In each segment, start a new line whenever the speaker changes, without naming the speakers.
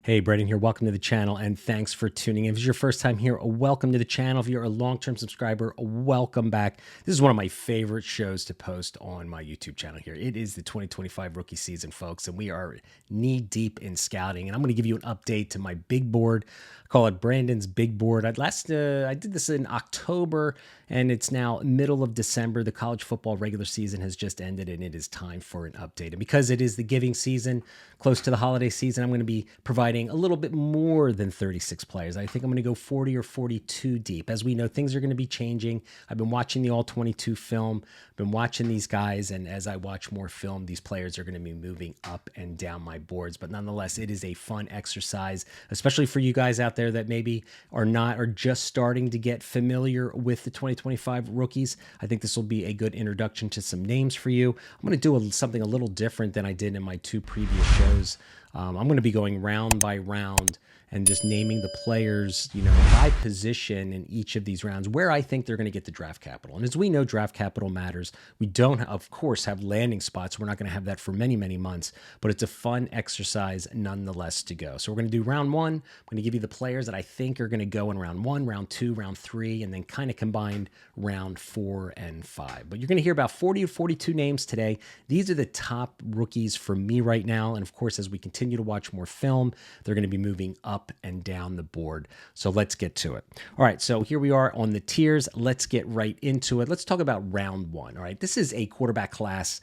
Hey, Brendan here. Welcome to the channel and thanks for tuning in. If it's your first time here, welcome to the channel. If you're a long-term subscriber, welcome back. This is one of my favorite shows to post on my YouTube channel here. It is the 2025 rookie season, folks, and we are knee-deep in scouting. And I'm going to give you an update to my big board. I call it Brandon's Big Board. I did this in October, and it's now middle of December. The college football regular season has just ended, and it is time for an update. And because it is the giving season, close to the holiday season, I'm going to be providing a little bit more than 36 players. I think I'm going to go 40 or 42 deep. As we know, things are going to be changing. I've been watching the All-22 film. I've been watching these guys, and as I watch more film, these players are going to be moving up and down my boards. But nonetheless, it is a fun exercise, especially for you guys out there that maybe are just starting to get familiar with the 2025 rookies. I think this will be a good introduction to some names for you. I'm going to do something a little different than I did in my two previous shows. I'm going to be going round by round and just naming the players, by position in each of these rounds where I think they're going to get the draft capital. And as we know, draft capital matters. We don't, of course, have landing spots. We're not going to have that for many, many months, but it's a fun exercise nonetheless to go. So we're going to do round one. I'm going to give you the players that I think are going to go in round one, round two, round three, and then kind of combined round 4 and 5. But you're going to hear about 40 or 42 names today. These are the top rookies for me right now. And of course, as we continue to watch more film, they're going to be moving up and down the board. So let's get to it. All right, so here we are on the tiers. Let's get right into it. Let's talk about round one. All right, this is a quarterback class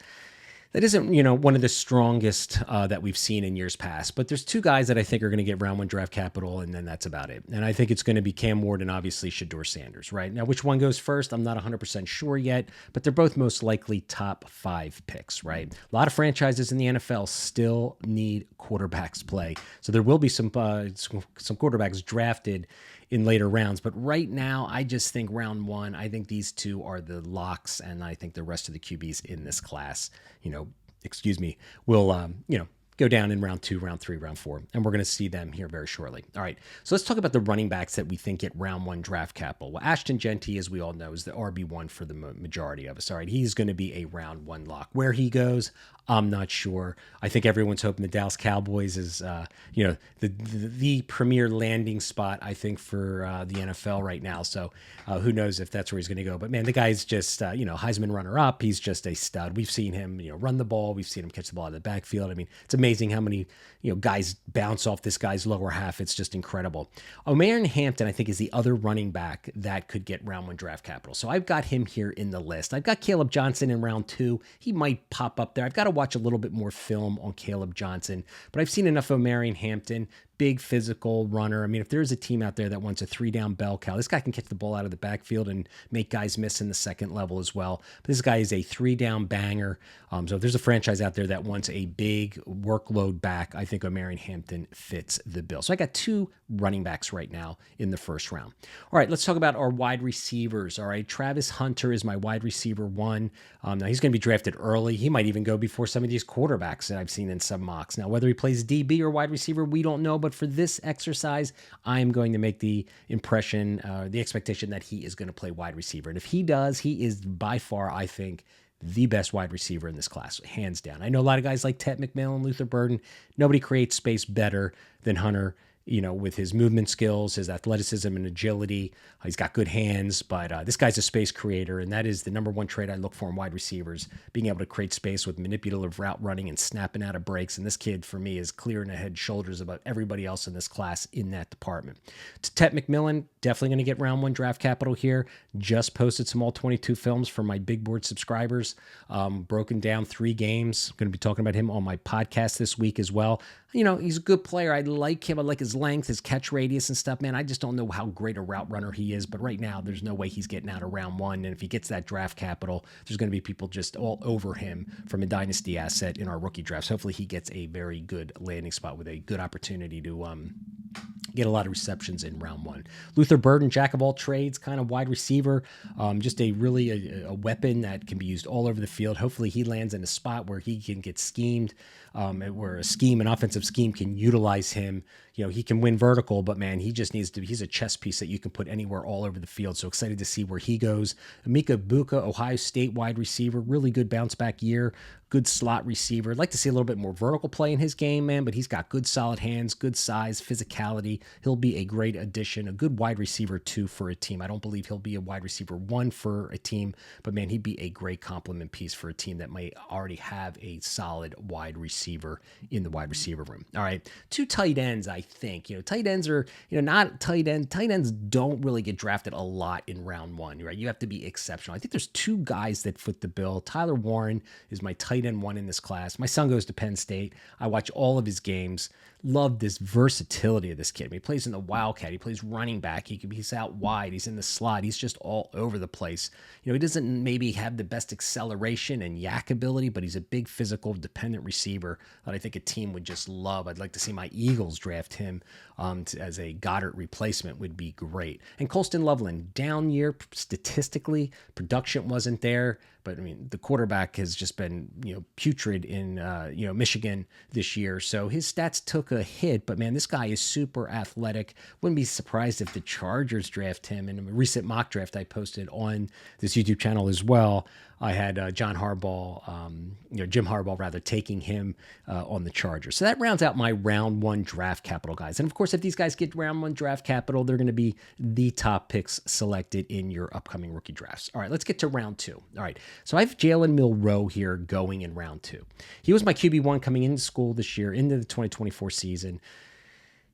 that isn't, one of the strongest that we've seen in years past. But there's two guys that I think are going to get round one draft capital, and then that's about it. And I think it's going to be Cam Ward and obviously Shedeur Sanders, right? Now, which one goes first? I'm not 100% sure yet, but they're both most likely top 5 picks, right? A lot of franchises in the NFL still need quarterbacks play. So there will be some quarterbacks drafted in later rounds. But right now, I just think round one, I think these two are the locks, and I think the rest of the QBs in this class, will, go down in round 2, round 3, round 4, and we're going to see them here very shortly. All right, so let's talk about the running backs that we think get round 1 draft capital. Well, Ashton Genty, as we all know, is the RB1 for the majority of us. All right, he's going to be a round 1 lock. Where he goes, I'm not sure. I think everyone's hoping the Dallas Cowboys is, the premier landing spot, I think, for the NFL right now. So who knows if that's where he's going to go. But, man, the guy's just, Heisman runner-up. He's just a stud. We've seen him, run the ball. We've seen him catch the ball out of the backfield. I mean, it's amazing how many, guys bounce off this guy's lower half. It's just incredible. Omarion Hampton, I think, is the other running back that could get round 1 draft capital. So I've got him here in the list. I've got Caleb Johnson in round 2. He might pop up there. I've got to watch a little bit more film on Caleb Johnson, but I've seen enough of Omarion Hampton. Big physical runner. I mean, if there's a team out there that wants a 3-down bell cow, this guy can catch the ball out of the backfield and make guys miss in the second level as well. But this guy is a 3-down banger. So if there's a franchise out there that wants a big workload back, I think Omarion Hampton fits the bill. So I got 2 running backs right now in the first round. All right, let's talk about our wide receivers. All right, Travis Hunter is my wide receiver 1. Now he's going to be drafted early. He might even go before some of these quarterbacks that I've seen in some mocks. Now, whether he plays DB or wide receiver, we don't know. But for this exercise, I'm going to make the impression, the expectation that he is going to play wide receiver. And if he does, he is by far, I think, the best wide receiver in this class, hands down. I know a lot of guys like Ted McMillan, Luther Burden. Nobody creates space better than Hunter, with his movement skills, his athleticism and agility. He's got good hands, but this guy's a space creator, and that is the number 1 trait I look for in wide receivers, being able to create space with manipulative route running and snapping out of breaks. And this kid, for me, is clear in the head shoulders about everybody else in this class in that department. To Ted McMillan, definitely going to get round 1 draft capital here. Just posted some All-22 films for my big board subscribers, broken down 3 games. I'm going to be talking about him on my podcast this week as well. He's a good player. I like him. I like his length, his catch radius and stuff, man. I just don't know how great a route runner he is, but right now there's no way he's getting out of round 1. And if he gets that draft capital, there's going to be people just all over him from a dynasty asset in our rookie drafts. Hopefully he gets a very good landing spot with a good opportunity to get a lot of receptions in round 1. Luther Burden, jack of all trades, kind of wide receiver, just a weapon that can be used all over the field. Hopefully he lands in a spot where he can get schemed, where an offensive scheme can utilize him, he can win vertical, but man, he just needs to, he's a chess piece that you can put anywhere all over the field. So excited to see where he goes. Mika Buka, Ohio State wide receiver, really good bounce back year. Good slot receiver. I'd like to see a little bit more vertical play in his game, man, but he's got good solid hands, good size, physicality. He'll be a great addition, a good wide receiver 2 for a team. I don't believe he'll be a wide receiver 1 for a team, but man, he'd be a great complement piece for a team that might already have a solid wide receiver in the wide receiver room. All right, 2 tight ends, I think. Tight ends are, not tight end. Tight ends don't really get drafted a lot in round 1, right? You have to be exceptional. I think there's 2 guys that foot the bill. Tyler Warren is my tight end 1 in this class. My son goes to Penn State. I watch all of his games. Love this versatility of this kid. He plays in the Wildcat. He plays running back. He's out wide. He's in the slot. He's just all over the place. He doesn't maybe have the best acceleration and yak ability, but he's a big physical, dependent receiver that I think a team would just love. I'd like to see my Eagles draft him as a Goddard replacement would be great. And Colston Loveland, down year statistically, production wasn't there, but I mean, the quarterback has just been, putrid in, Michigan this year. So his stats took a hit, but man, this guy is super athletic. Wouldn't be surprised if the Chargers draft him. In a recent mock draft I posted on this YouTube channel as well, I had Jim Harbaugh rather, taking him on the Chargers. So that rounds out my round 1 draft capital guys. And of course, if these guys get round 1 draft capital, they're going to be the top picks selected in your upcoming rookie drafts. All right, let's get to round 2. All right, so I have Jalen Milroe here going in round 2. He was my QB1 coming into school this year, into the 2024 season.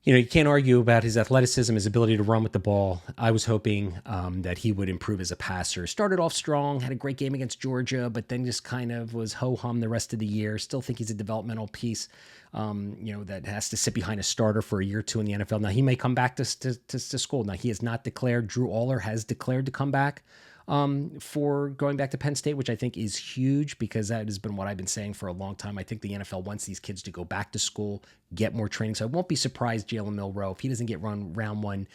You can't argue about his athleticism, his ability to run with the ball. I was hoping that he would improve as a passer. Started off strong, had a great game against Georgia, but then just kind of was ho-hum the rest of the year. Still think he's a developmental piece, that has to sit behind a starter for a year or 2 in the NFL. Now, he may come back to school. Now, he has not declared. Drew Aller has declared to come back for going back to Penn State, which I think is huge because that has been what I've been saying for a long time. I think the NFL wants these kids to go back to school, get more training. So I won't be surprised, Jalen Milroe, if he doesn't get round 1,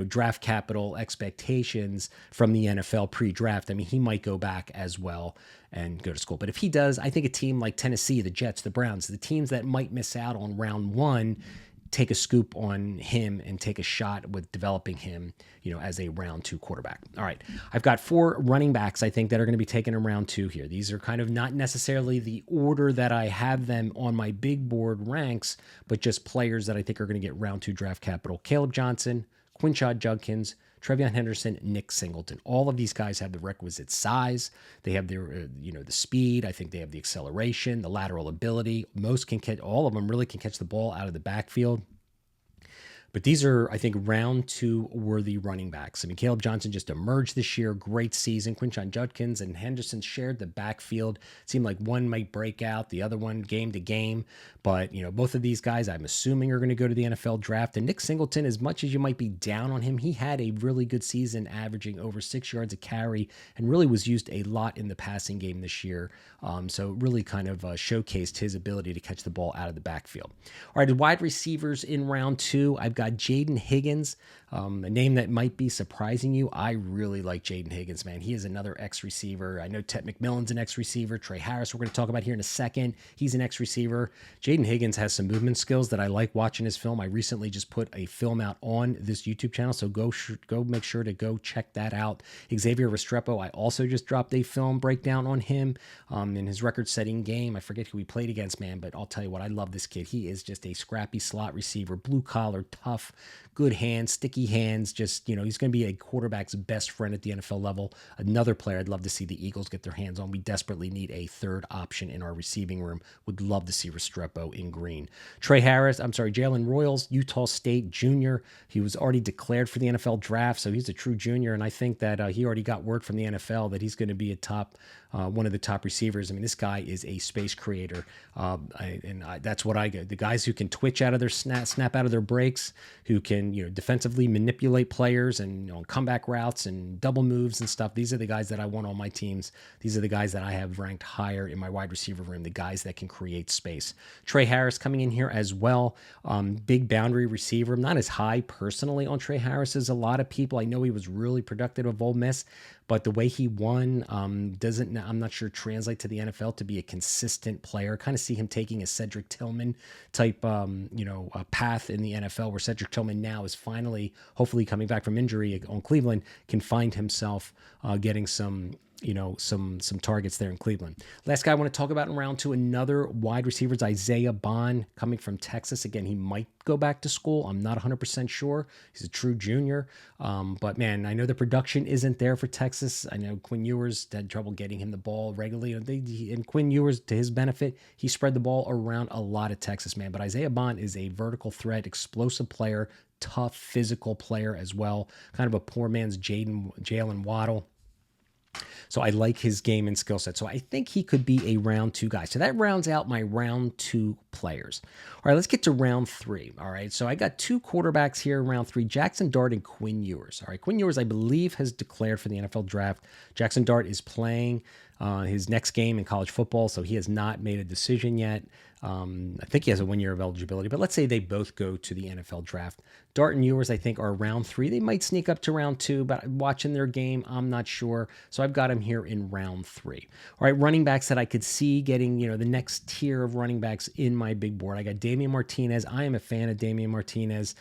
draft capital expectations from the NFL pre-draft. I mean, he might go back as well and go to school. But if he does, I think a team like Tennessee, the Jets, the Browns, the teams that might miss out on round 1, take a scoop on him and take a shot with developing him, as a round 2 quarterback. All right. I've got 4 running backs, I think, that are going to be taken in round 2 here. These are kind of not necessarily the order that I have them on my big board ranks, but just players that I think are going to get round 2 draft capital. Caleb Johnson, Quinshad Judkins, Trevion Henderson, Nick Singleton. All of these guys have the requisite size. They have their, the speed. I think they have the acceleration, the lateral ability. All of them really can catch the ball out of the backfield. But these are, I think, round 2 worthy running backs. I mean, Caleb Johnson just emerged this year. Great season. Quinshad Judkins and Henderson shared the backfield. It seemed like one might break out, the other one game to game. But, both of these guys, I'm assuming, are going to go to the NFL draft. And Nick Singleton, as much as you might be down on him, he had a really good season, averaging over 6 yards a carry, and really was used a lot in the passing game this year. So really kind of showcased his ability to catch the ball out of the backfield. All right, wide receivers in round 2, I've got Jaden Higgins, a name that might be surprising you. I really like Jaden Higgins, man. He is another ex-receiver. I know Ted McMillan's an ex-receiver. Trey Harris, we're going to talk about here in a second. He's an ex-receiver. Jaden Higgins has some movement skills that I like watching his film. I recently just put a film out on this YouTube channel, so go make sure to go check that out. Xavier Restrepo, I also just dropped a film breakdown on him in his record-setting game. I forget who he played against, man, but I'll tell you what, I love this kid. He is just a scrappy slot receiver, blue-collar, tough, good hands, sticky hands. Just, he's going to be a quarterback's best friend at the NFL level. Another player I'd love to see the Eagles get their hands on. We desperately need a third option in our receiving room. Would love to see Restrepo in green. Jalen Royals, Utah State junior. He was already declared for the NFL draft, so he's a true junior, and I think that he already got word from the NFL that he's going to be one of the top receivers. I mean, this guy is a space creator, that's what I get. The guys who can twitch out of their snap out of their breaks, who can defensively manipulate players and on comeback routes and double moves and stuff. These are the guys that I want on my teams. These are the guys that I have ranked higher in my wide receiver room. The guys that can create space. Trey Harris coming in here as well. Big boundary receiver. I'm not as high personally on Trey Harris as a lot of people. I know he was really productive of Ole Miss, but the way he won doesn't, I'm not sure, translate to the NFL to be a consistent player. Kind of see him taking a Cedric Tillman type, path in the NFL, where Cedric Tillman now is finally, hopefully coming back from injury on Cleveland, can find himself getting some targets there in Cleveland. Last guy I want to talk about in round 2, another wide receiver, is Isaiah Bond, coming from Texas. Again, he might go back to school. I'm not 100% sure. He's a true junior. But man, I know the production isn't there for Texas. I know Quinn Ewers had trouble getting him the ball regularly. And Quinn Ewers, to his benefit, he spread the ball around a lot of Texas, man. But Isaiah Bond is a vertical threat, explosive player, tough physical player as well. Kind of a poor man's Jalen Waddle. So I like his game and skill set. So I think he could be a round 2 guy. So that rounds out my round 2 players. All right, let's get to round 3. All right, so I got 2 quarterbacks here in round 3, Jackson Dart and Quinn Ewers. All right, Quinn Ewers, I believe, has declared for the NFL draft. Jackson Dart is playing his next game in college football, so he has not made a decision yet. I think he has a 1 year of eligibility, but let's say they both go to the NFL draft. Dart and Ewers, I think, are round 3. They might sneak up to round 2, but watching their game, I'm not sure. So I've got him here in round 3. All right, running backs that I could see getting, the next tier of running backs in my big board. I got Damian Martinez. I am a fan of Damian Martinez.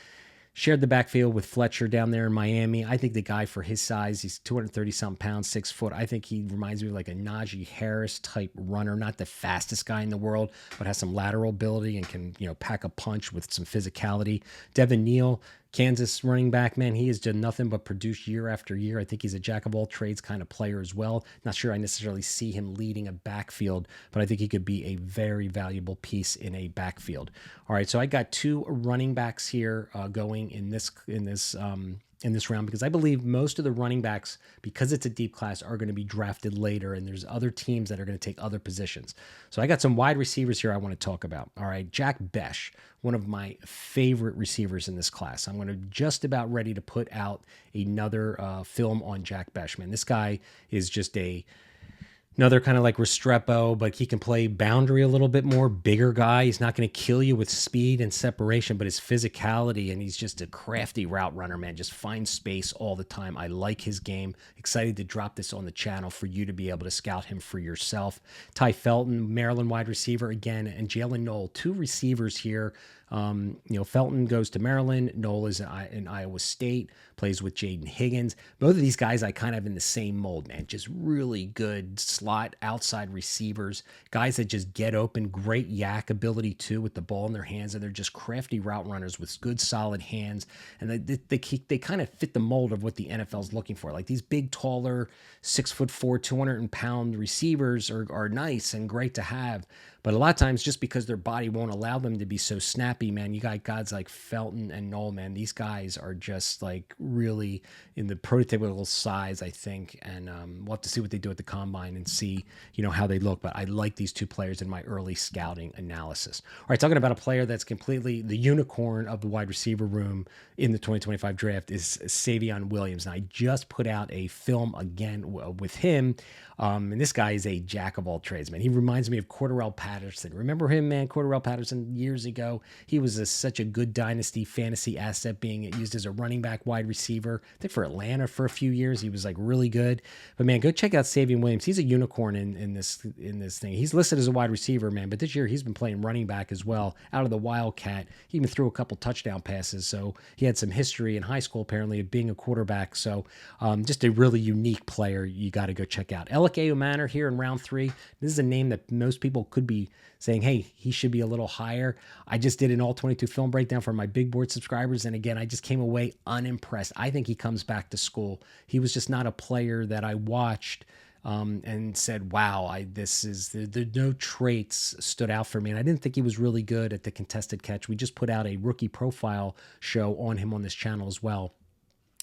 Shared the backfield with Fletcher down there in Miami. I think the guy, for his size, he's 230-something pounds, 6 foot. I think he reminds me of like a Najee Harris type runner. Not the fastest guy in the world, but has some lateral ability and can, pack a punch with some physicality. Devin Neal, Kansas running back, man, he has done nothing but produce year after year. I think he's a jack of all trades kind of player as well. Not sure I necessarily see him leading a backfield, but I think he could be a very valuable piece in a backfield. All right, so I got 2 running backs here going in this round, because I believe most of the running backs, because it's a deep class, are going to be drafted later, and there's other teams that are going to take other positions. So I got some wide receivers here I want to talk about. All right, Jack Besh, one of my favorite receivers in this class. I'm going to just about ready to put out another film on Jack Besh, man. This guy is just another kind of like Restrepo, but he can play boundary a little bit more. Bigger guy. He's not going to kill you with speed and separation, but his physicality, and he's just a crafty route runner, man. Just finds space all the time. I like his game. Excited to drop this on the channel for you to be able to scout him for yourself. Ty Felton, Maryland wide receiver again, and Jalen Knoll, 2 receivers here. Felton goes to Maryland. Knoll is in Iowa State, plays with Jaden Higgins. Both of these guys I kind of have in the same mold, man. Just really good slot outside receivers, guys that just get open, great yak ability too with the ball in their hands, and they're just crafty route runners with good solid hands, and they kind of fit the mold of what the NFL is looking for. Like these big, taller, 6'4", 200-pound receivers are nice and great to have. But a lot of times, just because their body won't allow them to be so snappy, man, you got guys like Felton and Knoll, man. These guys are just like really in the prototypical size, I think. And we'll have to see what they do at the combine and see, how they look. But I like these 2 players in my early scouting analysis. All right, talking about a player that's completely the unicorn of the wide receiver room in the 2025 draft is Savion Williams. And I just put out a film again with him. And this guy is a jack of all trades, man. He reminds me of Cordarrelle Patterson. Remember him, man? Cordarrelle Patterson years ago. He was such a good dynasty fantasy asset, being used as a running back wide receiver. I think for Atlanta for a few years, he was like really good. But man, go check out Savion Williams. He's a unicorn in this thing. He's listed as a wide receiver, man, but this year he's been playing running back as well. Out of the Wildcat, he even threw a couple touchdown passes. So he had some history in high school apparently of being a quarterback. So just a really unique player you got to go check out. Elike Manor here in round 3. This is a name that most people could be saying, hey, he should be a little higher. I just did an all 22 film breakdown for my big board subscribers. And again, I just came away unimpressed. I think he comes back to school. He was just not a player that I watched and said, wow, no traits stood out for me. And I didn't think he was really good at the contested catch. We just put out a rookie profile show on him on this channel as well.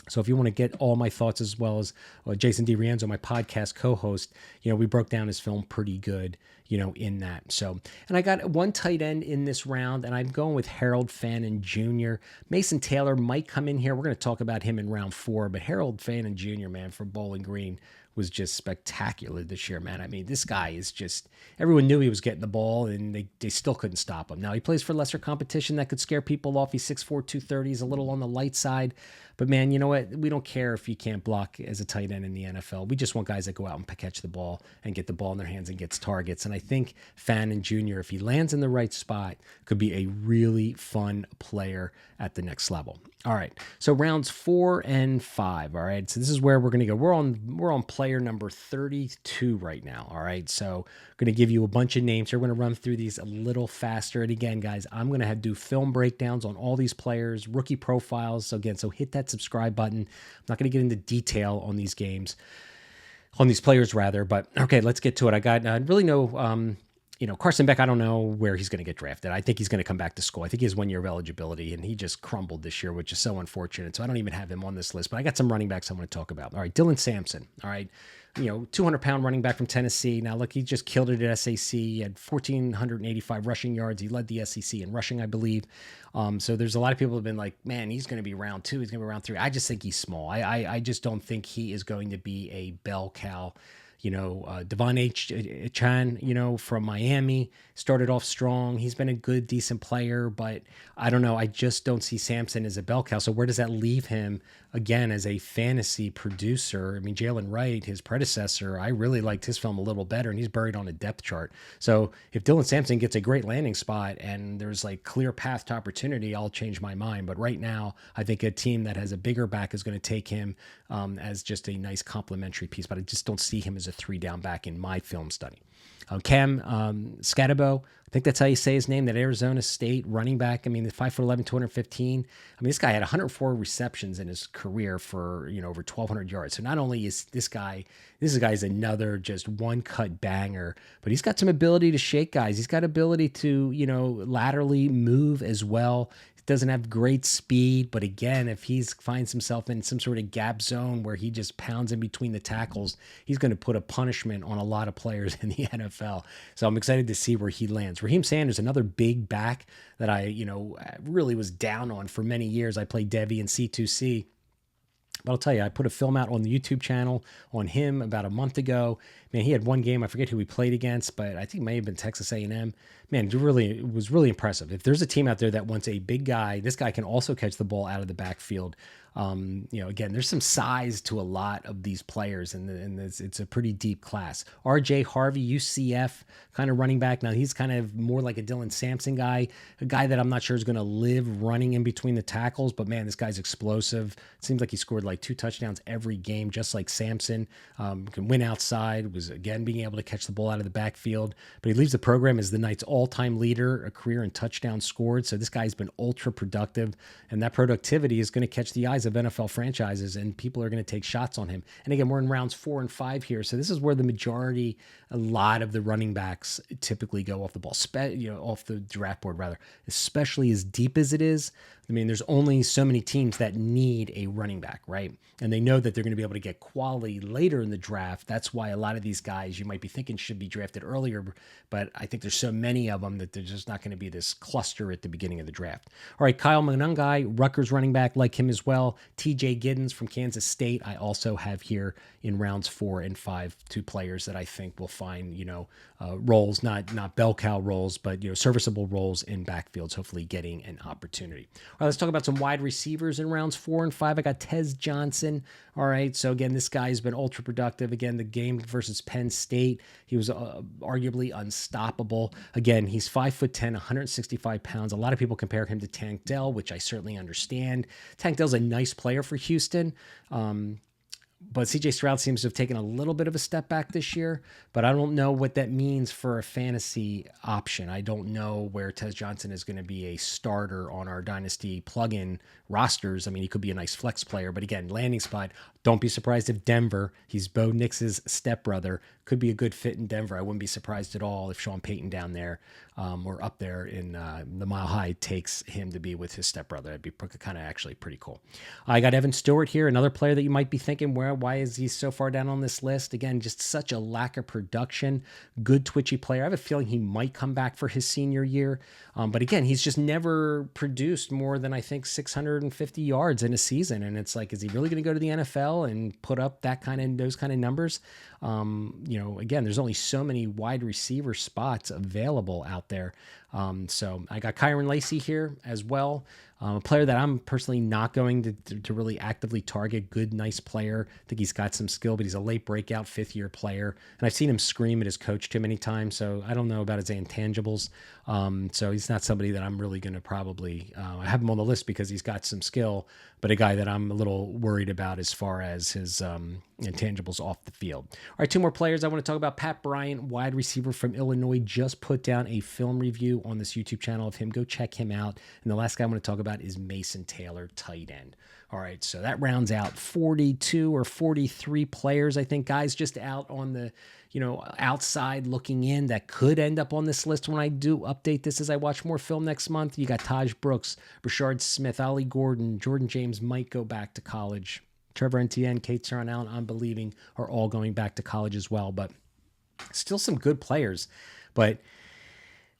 So if you want to get all my thoughts, as well as Jason DiRienzo, my podcast co-host, we broke down his film pretty good, in that. So, and I got 1 tight end in this round, and I'm going with Harold Fannin Jr. Mason Taylor might come in here. We're going to talk about him in round 4, but Harold Fannin Jr., man, for Bowling Green, was just spectacular this year, man. I mean, this guy is just, everyone knew he was getting the ball, and they still couldn't stop him. Now, he plays for lesser competition that could scare people off. He's 6'4", 230. He's a little on the light side. But, man, you know what? We don't care if you can't block as a tight end in the NFL. We just want guys that go out and catch the ball and get the ball in their hands and gets targets. And I think Fannin Jr., if he lands in the right spot, could be a really fun player at the next level. All right, so rounds 4 and 5. All right, so this is where we're going to go. We're on player number 32 right now. All right, so I'm going to give you a bunch of names here. We're going to run through these a little faster. And again, guys, I'm going to do film breakdowns on all these players, rookie profiles. So again, so hit that subscribe button. I'm not going to get into detail on these games, on these players rather. But okay, let's get to it. I got really no. Carson Beck, I don't know where he's going to get drafted. I think he's going to come back to school. I think he has 1 year of eligibility, and he just crumbled this year, which is so unfortunate. So I don't even have him on this list, but I got some running backs I want to talk about. All right, Dylan Sampson. All right, 200-pound running back from Tennessee. Now, look, he just killed it at SAC. He had 1,485 rushing yards. He led the SEC in rushing, I believe. So there's a lot of people who have been like, man, he's going to be round 2. He's going to be round 3. I just think he's small. I just don't think he is going to be a bell cow. Devon Chan, from Miami, started off strong. He's been a good, decent player, but I don't know. I just don't see Sampson as a bell cow. So where does that leave him, again, as a fantasy producer? I mean, Jalen Wright, his predecessor, I really liked his film a little better, and he's buried on a depth chart. So if Dylan Sampson gets a great landing spot and there's like clear path to opportunity, I'll change my mind. But right now, I think a team that has a bigger back is going to take him as just a nice complementary piece, but I just don't see him as a 3-down back in my film study. Cam Scatabo, I think that's how you say his name, that Arizona State running back. I mean, the 5'11", 215. I mean, this guy had 104 receptions in his career for, over 1,200 yards. So not only is this guy is another just one-cut banger, but he's got some ability to shake guys. He's got ability to, laterally move as well. Doesn't have great speed, but again, if he finds himself in some sort of gap zone where he just pounds in between the tackles, he's going to put a punishment on a lot of players in the NFL. So I'm excited to see where he lands. Raheem Sanders, another big back that I, really was down on for many years. I played Devi and C2C. But I'll tell you, I put a film out on the YouTube channel on him about a month ago. Man, he had one game. I forget who he played against, but I think it may have been Texas A&M. Man, it was really impressive. If there's a team out there that wants a big guy, this guy can also catch the ball out of the backfield. Again, there's some size to a lot of these players, and it's a pretty deep class. RJ Harvey, UCF kind of running back. Now, he's kind of more like a Dylan Sampson guy, a guy that I'm not sure is going to live running in between the tackles, but man, this guy's explosive. It seems like he scored like 2 touchdowns every game, just like Sampson. Can win outside, was again being able to catch the ball out of the backfield, but he leaves the program as the Knights' all-time leader, a career in touchdowns scored. So this guy's been ultra productive, and that productivity is going to catch the eyes of NFL franchises, and people are going to take shots on him. And again, we're in rounds 4 and 5 here, so this is where a lot of the running backs typically go off the ball, off the draft board rather, especially as deep as it is. I mean, there's only so many teams that need a running back, right? And they know that they're going to be able to get quality later in the draft. That's why a lot of these guys you might be thinking should be drafted earlier, but I think there's so many of them that there's just not going to be this cluster at the beginning of the draft. All right, Kyle Monangai, Rutgers running back, like him as well. TJ Giddens from Kansas State, I also have here in rounds 4 and 5, 2 players that I think will find, roles, not bell cow roles, but, serviceable roles in backfields, hopefully getting an opportunity. All right, let's talk about some wide receivers in rounds 4 and 5. I got Tez Johnson. All right, so again, this guy's been ultra productive. Again, the game versus Penn State, he was arguably unstoppable. Again, he's 5'10", 165 pounds. A lot of people compare him to Tank Dell, which I certainly understand. Tank Dell's a nice player for Houston. But CJ Stroud seems to have taken a little bit of a step back this year, but I don't know what that means for a fantasy option. I don't know where Tez Johnson is going to be a starter on our Dynasty plug-in rosters. I mean, he could be a nice flex player, but again, landing spot, don't be surprised if Denver, he's Bo Nix's stepbrother, could be a good fit in Denver. I wouldn't be surprised at all if Sean Payton down there or up there in the Mile High takes him to be with his stepbrother. That'd be kind of actually pretty cool. I got Evan Stewart here, another player that you might be thinking, why is he so far down on this list? Again, just such a lack of production. Good twitchy player. I have a feeling he might come back for his senior year. But again, he's just never produced more than, I think, 650 yards in a season. And it's like, is he really going to go to the NFL and put up those kind of numbers? Again, there's only so many wide receiver spots available out there. So I got Kyron Lacy here as well. A player that I'm personally not going to really actively target. Good, nice player. I think he's got some skill, but he's a late breakout fifth-year player. And I've seen him scream at his coach too many times, so I don't know about his intangibles. So he's not somebody that I'm really going to probably I have him on the list because he's got some skill, but a guy that I'm a little worried about as far as his intangibles off the field. All right, two more players I want to talk about. Pat Bryant, wide receiver from Illinois, just put down a film review on this YouTube channel of him. Go check him out. And the last guy I want to talk about is Mason Taylor, tight end. All right, so that rounds out 42 or 43 players, I think, guys, just out on the, outside looking in that could end up on this list when I do update this as I watch more film next month. You got Taj Brooks, Rashard Smith, Ollie Gordon, Jordan James might go back to college. Trevor Etienne, Kate Saran Allen, I'm believing, are all going back to college as well. But still some good players. But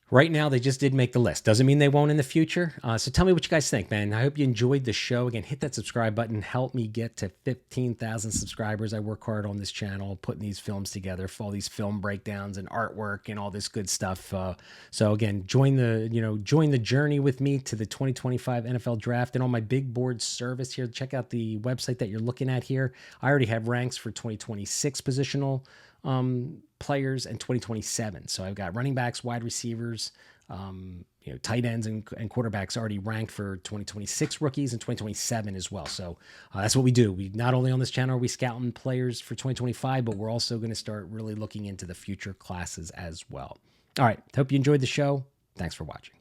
right now, they just did make the list. Doesn't mean they won't in the future. So tell me what you guys think, man. I hope you enjoyed the show. Again, hit that subscribe button. Help me get to 15,000 subscribers. I work hard on this channel, putting these films together, for all these film breakdowns and artwork and all this good stuff. So again, join the journey with me to the 2025 NFL Draft and on my big board service here. Check out the website that you're looking at here. I already have ranks for 2026 positional players and 2027. So I've got running backs, wide receivers, tight ends and quarterbacks already ranked for 2026 rookies and 2027 as well. So that's what we do. We not only on this channel are we scouting players for 2025, but we're also going to start really looking into the future classes as well. All right. Hope you enjoyed the show. Thanks for watching.